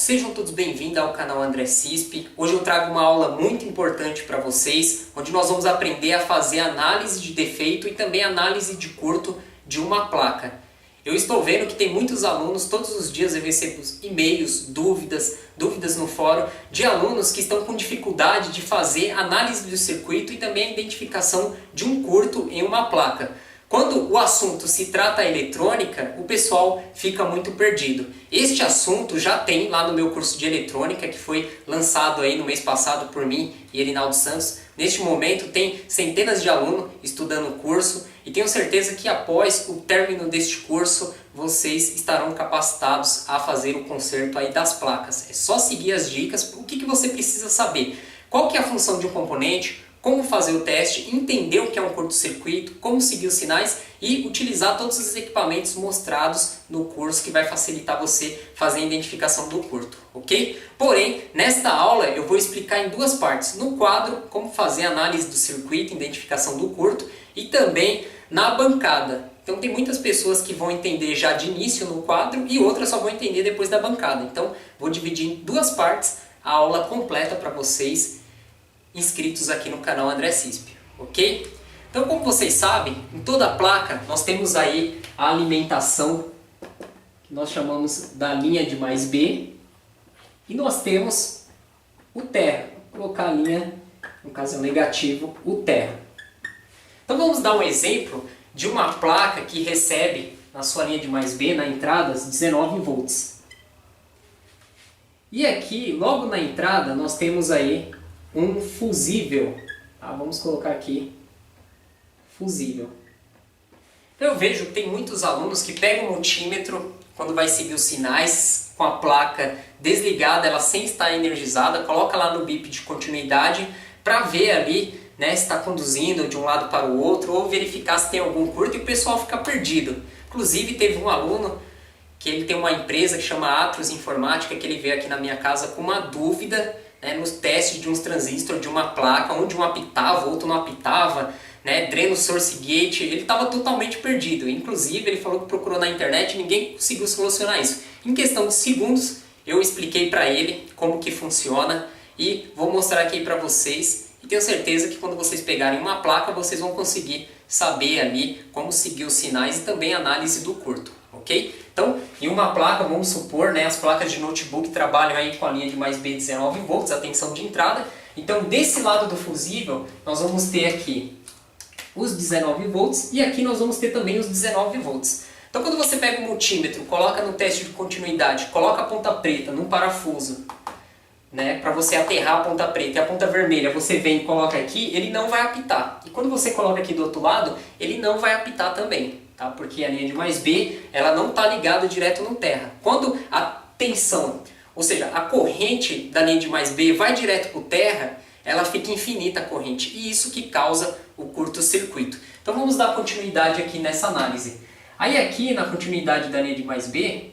sejam todos bem-vindos ao canal André Cisp. Hoje eu trago uma aula muito importante para vocês, onde nós vamos aprender a fazer análise de defeito e também análise de curto de uma placa. Eu estou vendo que tem muitos alunos, todos os dias eu recebo e-mails, dúvidas no fórum, de alunos que estão com dificuldade de fazer análise do circuito e também a identificação de um curto em uma placa. Quando o assunto se trata eletrônica, o pessoal fica muito perdido. Este assunto já tem lá no meu curso de eletrônica, que foi lançado aí no mês passado por mim e Erinaldo Santos. Neste momento tem centenas de alunos estudando o curso e tenho certeza que após o término deste curso, vocês estarão capacitados a fazer o conserto aí das placas. É só seguir as dicas. O que você precisa saber? Qual que é a função de um componente? Como fazer o teste, entender o que é um curto-circuito, como seguir os sinais e utilizar todos os equipamentos mostrados no curso que vai facilitar você fazer a identificação do curto, ok? Porém, nesta aula eu vou explicar em duas partes. No quadro, como fazer a análise do circuito, identificação do curto e também na bancada. Então tem muitas pessoas que vão entender já de início no quadro e outras só vão entender depois da bancada. Então vou dividir em duas partes a aula completa para vocês inscritos aqui no canal André Cisp, ok? Então, como vocês sabem, em toda a placa nós temos aí a alimentação, que nós chamamos da linha de mais B, e nós temos o terra. Vou colocar a linha, no caso é o negativo, o terra. Então vamos dar um exemplo de uma placa que recebe na sua linha de mais B, na entrada, 19 volts. E aqui, logo na entrada, nós temos aí um fusível, tá? Vamos colocar aqui, fusível. Então eu vejo que tem muitos alunos que pegam o multímetro, quando vai seguir os sinais, com a placa desligada, ela sem estar energizada, coloca lá no bip de continuidade, para ver ali, né, se está conduzindo de um lado para o outro, ou verificar se tem algum curto, e o pessoal fica perdido. Inclusive teve um aluno, que ele tem uma empresa que chama Atros Informática, que ele veio aqui na minha casa com uma dúvida, nos testes de uns transistores, de uma placa, onde um apitava, outro não apitava, né, dreno source gate, ele estava totalmente perdido. Inclusive ele falou que procurou na internet e ninguém conseguiu solucionar isso. Em questão de segundos eu expliquei para ele como que funciona e vou mostrar aqui para vocês. E tenho certeza que quando vocês pegarem uma placa vocês vão conseguir saber ali como seguir os sinais e também a análise do curto, ok? Então, em uma placa, vamos supor, né, as placas de notebook trabalham aí com a linha de mais B 19 volts, a tensão de entrada. Então, desse lado do fusível, nós vamos ter aqui os 19 volts e aqui nós vamos ter também os 19 volts. Então, quando você pega o multímetro, coloca no teste de continuidade, coloca a ponta preta num parafuso, né, para você aterrar a ponta preta e a ponta vermelha, você vem e coloca aqui, ele não vai apitar. E quando você coloca aqui do outro lado, ele não vai apitar também. Tá? Porque a linha de mais B, ela não está ligada direto no terra. Quando a tensão, ou seja, a corrente da linha de mais B vai direto para o terra, ela fica infinita a corrente. E isso que causa o curto-circuito. Então vamos dar continuidade aqui nessa análise. Aí aqui na continuidade da linha de mais B,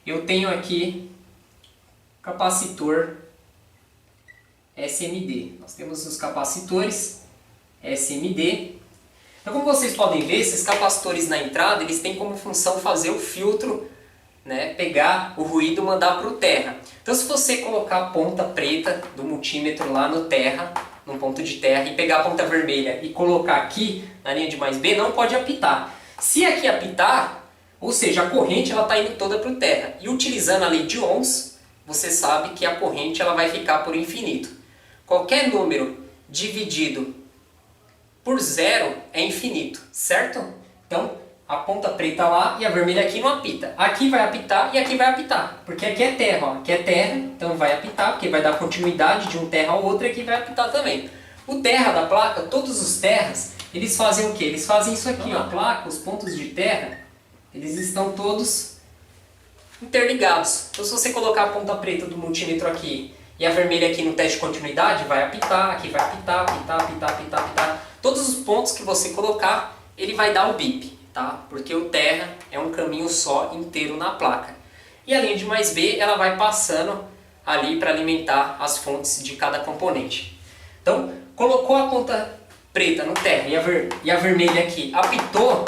eu tenho aqui capacitor SMD. Nós temos os capacitores SMD. Então, como vocês podem ver, esses capacitores na entrada, eles têm como função fazer o filtro, né, pegar o ruído e mandar para o terra. Então, se você colocar a ponta preta do multímetro lá no terra, no ponto de terra, e pegar a ponta vermelha e colocar aqui na linha de mais B, não pode apitar. Se aqui apitar, ou seja, a corrente está indo toda para o terra. E utilizando a lei de Ohms, você sabe que a corrente ela vai ficar por infinito. Qualquer número dividido por zero é infinito, certo? Então, a ponta preta lá e a vermelha aqui não apita. Aqui vai apitar e aqui vai apitar, porque aqui é terra, ó. Aqui é terra, então vai apitar, porque vai dar continuidade de um terra ao outro e aqui vai apitar também. O terra da placa, todos os terras, eles fazem o quê? Eles fazem isso aqui, ó. A placa, os pontos de terra, eles estão todos interligados. Então, se você colocar a ponta preta do multímetro aqui e a vermelha aqui no teste de continuidade, vai apitar, aqui vai apitar, apitar, apitar, apitar, apitar. Todos os pontos que você colocar, ele vai dar o bip, tá? Porque o terra é um caminho só inteiro na placa. E a linha de mais B, ela vai passando ali para alimentar as fontes de cada componente. Então, colocou a ponta preta no terra e a vermelha aqui apitou,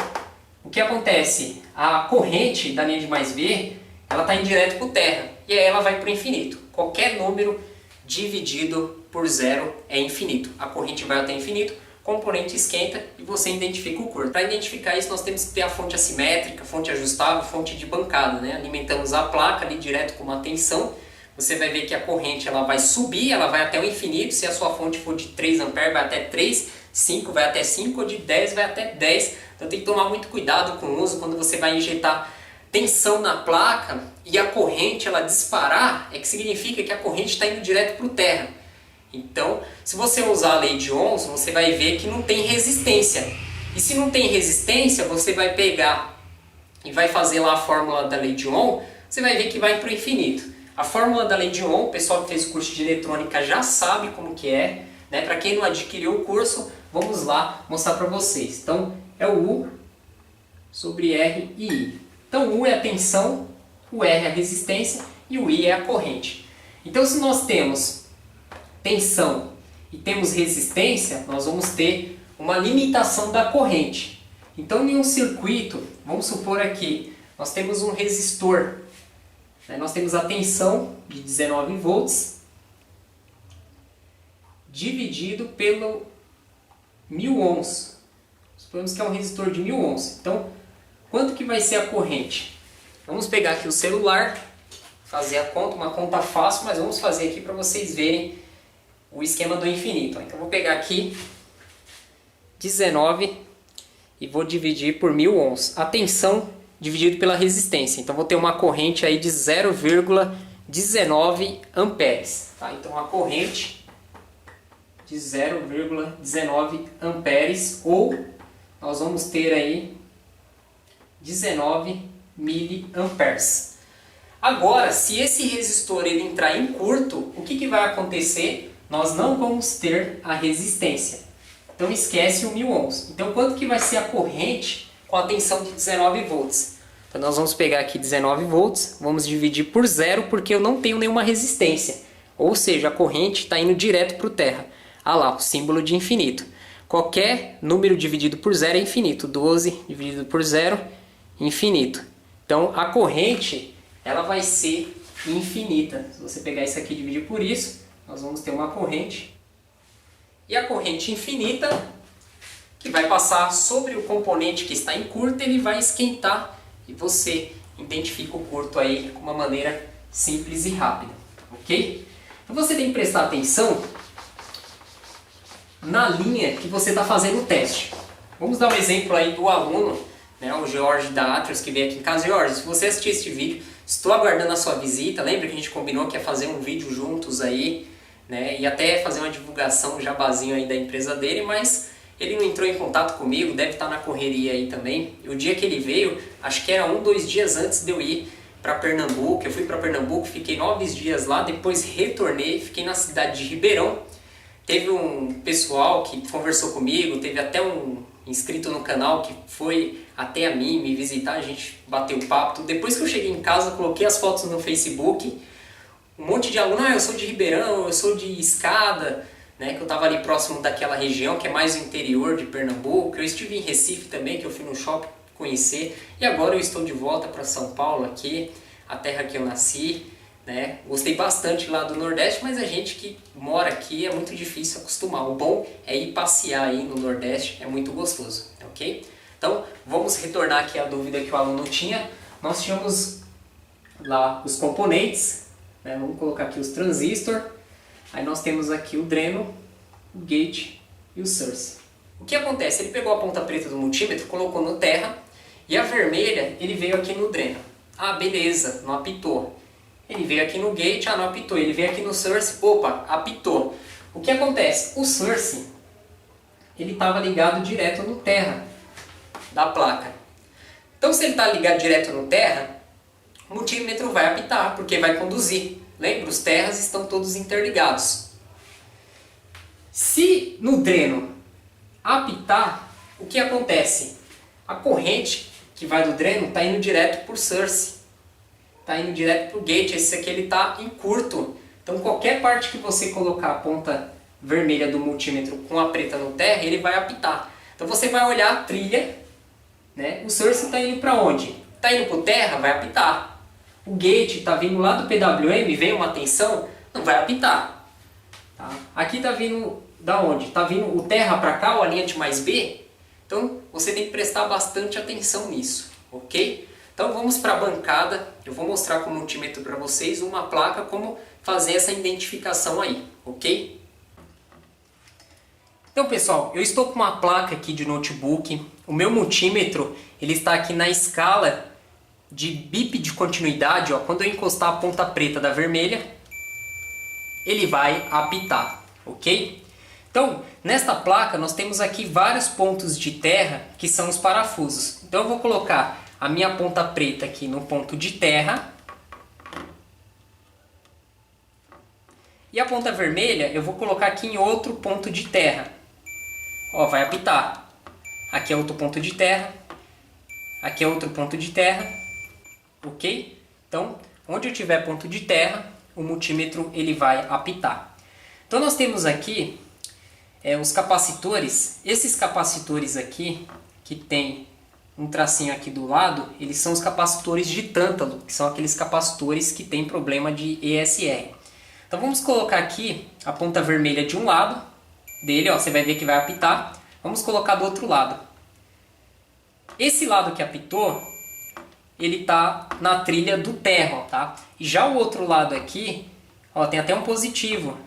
o que acontece? A corrente da linha de mais B, ela está indo direto para o terra. E aí ela vai para o infinito. Qualquer número dividido por zero é infinito. A corrente vai até infinito, o componente esquenta e você identifica o curto. Para identificar isso, nós temos que ter a fonte assimétrica, fonte ajustável, fonte de bancada, né? Alimentamos a placa ali direto com uma tensão. Você vai ver que a corrente ela vai subir, ela vai até o infinito. Se a sua fonte for de 3 A, vai até 3, 5 vai até 5, ou de 10 vai até 10. Então tem que tomar muito cuidado com o uso quando você vai injetar tensão na placa e a corrente ela disparar, é que significa que a corrente está indo direto para o terra. Então, se você usar a lei de Ohms, você vai ver que não tem resistência. E se não tem resistência, você vai pegar e vai fazer lá a fórmula da lei de Ohm, você vai ver que vai para o infinito. A fórmula da lei de Ohm, o pessoal que fez o curso de eletrônica já sabe como que é, né? Para quem não adquiriu o curso, vamos lá mostrar para vocês. Então, é o U sobre R e I. Então, o U é a tensão, o R é a resistência e o I é a corrente. Então, se nós temos tensão e temos resistência, nós vamos ter uma limitação da corrente. Então, em um circuito, vamos supor aqui, nós temos um resistor. Nós temos a tensão de 19 volts dividido pelo 1000 ohms. Suponhamos que é um resistor de 1000 ohms. Então, quanto que vai ser a corrente? Vamos pegar aqui o celular, fazer a conta, uma conta fácil, mas vamos fazer aqui para vocês verem o esquema do infinito. Então, eu vou pegar aqui 19 e vou dividir por 1000 ohms. A tensão dividido pela resistência. Então, vou ter uma corrente aí de 0,19 amperes. Tá? Então, a corrente de 0,19 amperes, ou nós vamos ter aí 19 miliamperes. Agora, se esse resistor ele entrar em curto, o que vai acontecer? Nós não vamos ter a resistência. Então esquece o 1000 ohms. Então quanto que vai ser a corrente com a tensão de 19 volts? Então nós vamos pegar aqui 19 volts, vamos dividir por zero porque eu não tenho nenhuma resistência. Ou seja, a corrente está indo direto para o terra. Ah lá, o símbolo de infinito. Qualquer número dividido por zero é infinito. 12 dividido por zero, infinito. Então a corrente ela vai ser infinita. Se você pegar isso aqui e dividir por isso, nós vamos ter uma corrente. E a corrente infinita, que vai passar sobre o componente que está em curto, ele vai esquentar e você identifica o curto aí de uma maneira simples e rápida. Ok? Então você tem que prestar atenção na linha que você está fazendo o teste. Vamos dar um exemplo aí do aluno, né, o George da Atrios, que veio aqui em casa. George, se você assistir este vídeo, estou aguardando a sua visita. Lembra que a gente combinou que ia fazer um vídeo juntos aí, né, e até fazer uma divulgação, um jabazinho aí da empresa dele, mas ele não entrou em contato comigo, deve estar na correria aí também. E o dia que ele veio, acho que era 2 dias antes de eu ir para Pernambuco. Eu fui para Pernambuco, fiquei 9 dias lá, depois retornei, fiquei na cidade de Ribeirão. Teve um pessoal que conversou comigo, teve até um inscrito no canal que foi até a mim me visitar, a gente bateu papo. Depois que eu cheguei em casa, coloquei as fotos no Facebook, um monte de aluno, eu sou de Ribeirão, eu sou de Escada, né, que eu estava ali próximo daquela região que é mais o interior de Pernambuco. Eu estive em Recife também, que eu fui no shopping conhecer, e agora eu estou de volta para São Paulo aqui, a terra que eu nasci. Né? Gostei bastante lá do Nordeste, mas a gente que mora aqui é muito difícil acostumar. O bom é ir passear aí no Nordeste, é muito gostoso, ok? Então, vamos retornar aqui à dúvida que o aluno tinha. Nós tínhamos lá os componentes, né? Vamos colocar aqui os transistores, aí nós temos aqui o dreno, o gate e o source. O que acontece? Ele pegou a ponta preta do multímetro, colocou no terra, e a vermelha ele veio aqui no dreno. Ah, beleza, não apitou. Ele veio aqui no gate, não apitou. Ele veio aqui no source, opa, apitou. O que acontece? O source, ele estava ligado direto no terra da placa. Então, se ele está ligado direto no terra, o multímetro vai apitar, porque vai conduzir. Lembra? Os terras estão todos interligados. Se no dreno apitar, o que acontece? A corrente que vai do dreno está indo direto para o source. Está indo direto para o gate, esse aqui ele está em curto. Então qualquer parte que você colocar a ponta vermelha do multímetro com a preta no terra, ele vai apitar. Então você vai olhar a trilha, né? O source está indo para onde? Está indo para o terra, vai apitar. o gate está vindo lá do PWM, vem uma tensão, não vai apitar. Tá? Aqui está vindo da onde? Está vindo o terra para cá, ou a linha de mais B? Então você tem que prestar bastante atenção nisso, ok? Então vamos para a bancada, eu vou mostrar com o multímetro para vocês uma placa, como fazer essa identificação aí, ok? Então pessoal, eu estou com uma placa aqui de notebook, o meu multímetro ele está aqui na escala de bip de continuidade, ó, quando eu encostar a ponta preta da vermelha, ele vai apitar, ok? Então, nesta placa nós temos aqui vários pontos de terra que são os parafusos. Então eu vou colocar a minha ponta preta aqui no ponto de terra. E a ponta vermelha eu vou colocar aqui em outro ponto de terra. Ó, vai apitar. Aqui é outro ponto de terra. Aqui é outro ponto de terra. Ok? Então, onde eu tiver ponto de terra, o multímetro ele vai apitar. Então nós temos aqui os capacitores. Esses capacitores aqui, que tem um tracinho aqui do lado, eles são os capacitores de tântalo, que são aqueles capacitores que tem problema de ESR. Então vamos colocar aqui a ponta vermelha de um lado dele, ó, você vai ver que vai apitar. Vamos colocar do outro lado. Esse lado que apitou, ele está na trilha do terra, ó, tá? E já o outro lado aqui, ó, tem até um positivo.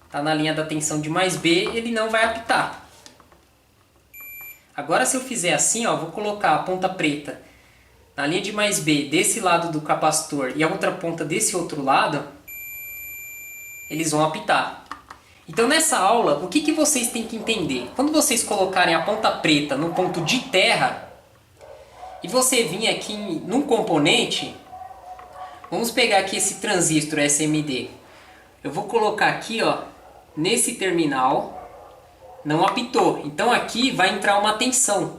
Está na linha da tensão de mais B, ele não vai apitar. Agora se eu fizer assim, ó, vou colocar a ponta preta na linha de mais B desse lado do capacitor e a outra ponta desse outro lado, eles vão apitar. Então nessa aula, o que vocês têm que entender? Quando vocês colocarem a ponta preta no ponto de terra e você vir aqui num componente, vamos pegar aqui esse transistor SMD. Eu vou colocar aqui, ó, nesse terminal, não apitou. Então aqui vai entrar uma tensão.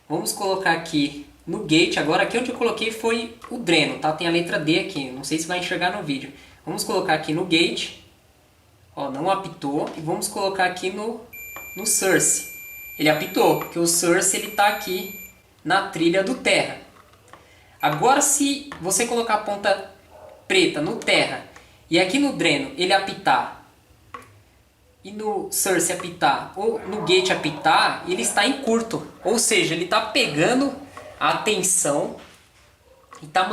Vamos colocar aqui no gate. Agora aqui onde eu coloquei foi o dreno, tá? Tem a letra D aqui, não sei se vai enxergar no vídeo. Vamos colocar aqui no gate. Ó, não apitou. E vamos colocar aqui no source. Ele apitou, porque o source ele está aqui na trilha do terra. Agora se você colocar a ponta preta no terra e aqui no dreno ele apitar e no source apitar ou no gate apitar, ele está em curto. Ou seja, ele está pegando a tensão e tá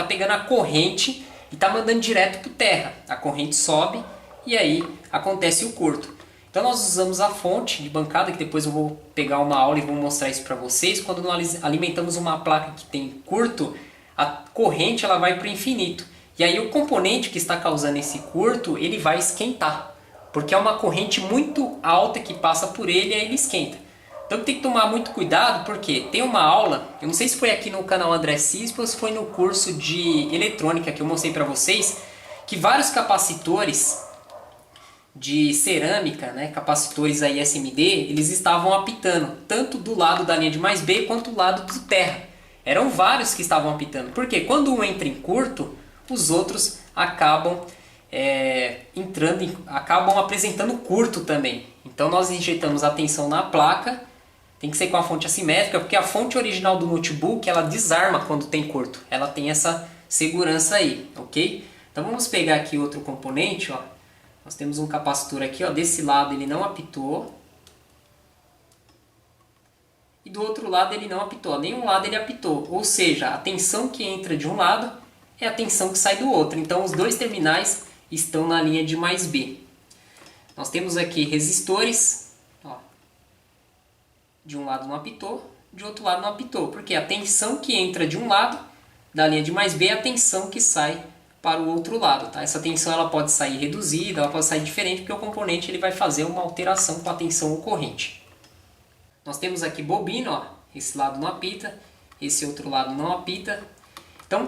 pegando a corrente e está mandando direto para o terra. A corrente sobe e aí acontece o curto. Então nós usamos a fonte de bancada, que depois eu vou pegar uma aula e vou mostrar isso para vocês. Quando nós alimentamos uma placa que tem curto, a corrente ela vai para o infinito. E aí o componente que está causando esse curto, ele vai esquentar. Porque é uma corrente muito alta que passa por ele e aí ele esquenta. Então tem que tomar muito cuidado, porque tem uma aula, eu não sei se foi aqui no canal André Cispa ou se foi no curso de eletrônica que eu mostrei para vocês, que vários capacitores de cerâmica, né, capacitores aí SMD, eles estavam apitando, tanto do lado da linha de mais B quanto do lado do terra. Eram vários que estavam apitando, porque quando um entra em curto, os outros acabam acabam apresentando curto também. Então nós injetamos a tensão na placa, tem que ser com a fonte assimétrica, porque a fonte original do notebook ela desarma quando tem curto, ela tem essa segurança aí, ok? Então vamos pegar aqui outro componente, ó. Nós temos um capacitor aqui, ó, desse lado ele não apitou. E do outro lado ele não apitou, nenhum lado ele apitou. Ou seja, a tensão que entra de um lado é a tensão que sai do outro. Então os dois terminais estão na linha de mais B. Nós temos aqui resistores. Ó, de um lado não apitou, de outro lado não apitou. Porque a tensão que entra de um lado da linha de mais B é a tensão que sai para o outro lado, tá? Essa tensão ela pode sair reduzida, ela pode sair diferente, porque o componente ele vai fazer uma alteração com a tensão ocorrente. Nós temos aqui bobina, ó, esse lado não apita, esse outro lado não apita. Então,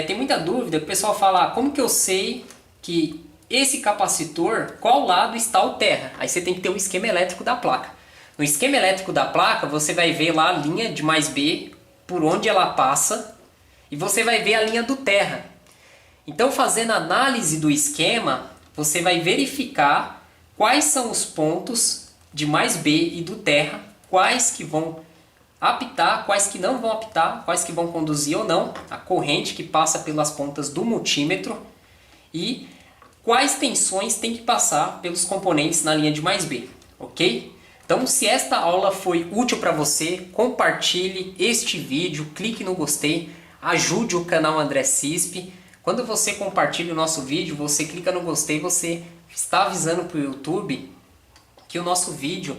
tem muita dúvida, o pessoal fala, como que eu sei que esse capacitor, qual lado está o terra? Aí você tem que ter o esquema elétrico da placa. No esquema elétrico da placa, você vai ver lá a linha de mais B, por onde ela passa, e você vai ver a linha do terra. Então, fazendo a análise do esquema, você vai verificar quais são os pontos de mais B e do terra, quais que vão apitar, quais que não vão apitar, quais que vão conduzir ou não, a corrente que passa pelas pontas do multímetro e quais tensões tem que passar pelos componentes na linha de mais B, ok? Então, se esta aula foi útil para você, compartilhe este vídeo, clique no gostei, ajude o canal André Cisp. Quando você compartilha o nosso vídeo, você clica no gostei, você está avisando para o YouTube que o nosso vídeo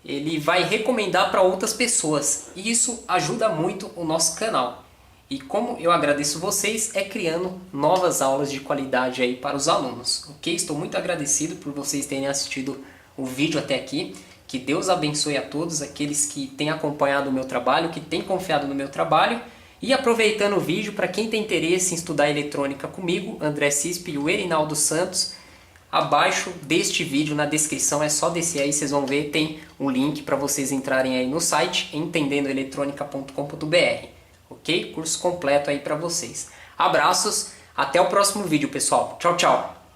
ele vai recomendar para outras pessoas e isso ajuda muito o nosso canal. E como eu agradeço vocês, é criando novas aulas de qualidade aí para os alunos, ok? Estou muito agradecido por vocês terem assistido o vídeo até aqui. Que Deus abençoe a todos aqueles que têm acompanhado o meu trabalho, que têm confiado no meu trabalho. E aproveitando o vídeo, para quem tem interesse em estudar eletrônica comigo, André Cisp e o Erinaldo Santos, abaixo deste vídeo, na descrição, é só descer aí, vocês vão ver, tem um link para vocês entrarem aí no site, entendendoeletronica.com.br, ok? Curso completo aí para vocês. Abraços, até o próximo vídeo, pessoal. Tchau, tchau!